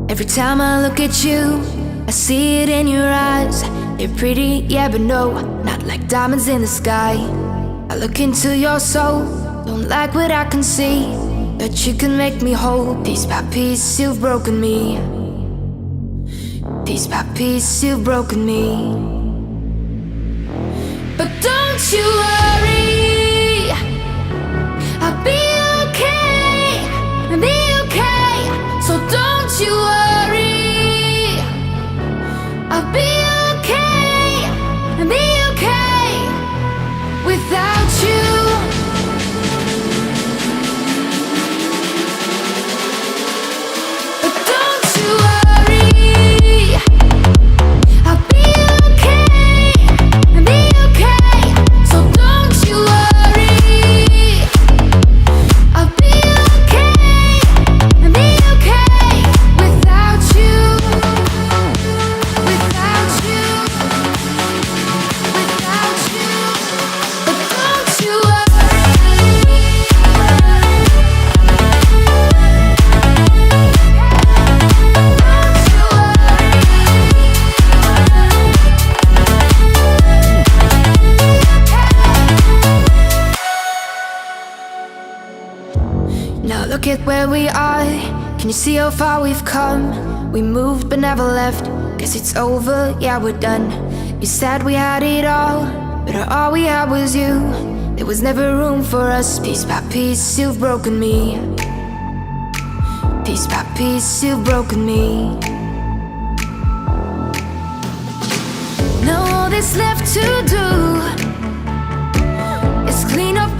Every time I look at you, I see it in your eyes. They're pretty, yeah, but no, not like diamonds in the sky. I look into your soul, don't like what I can see, but you can make me whole. Piece by piece, you've broken me. Piece by piece, you've broken me. But don't you worry, I'll be okay, I'll be okay. So don't you worry, I'll be okay, I'll be okay without you. But don't you worry, I'll be okay, I'll be okay. So don't you worry, I'll be okay, I'll be okay without you, without you, without you. But don't you worry. Now look at where we are. Can you see how far we've come? We moved but never left. Guess it's over, yeah, we're done. You said we had it all, but all we had was you. There was never room for us. Piece by piece, you've broken me. Piece by piece, you've broken me. Now all that's left to do is clean up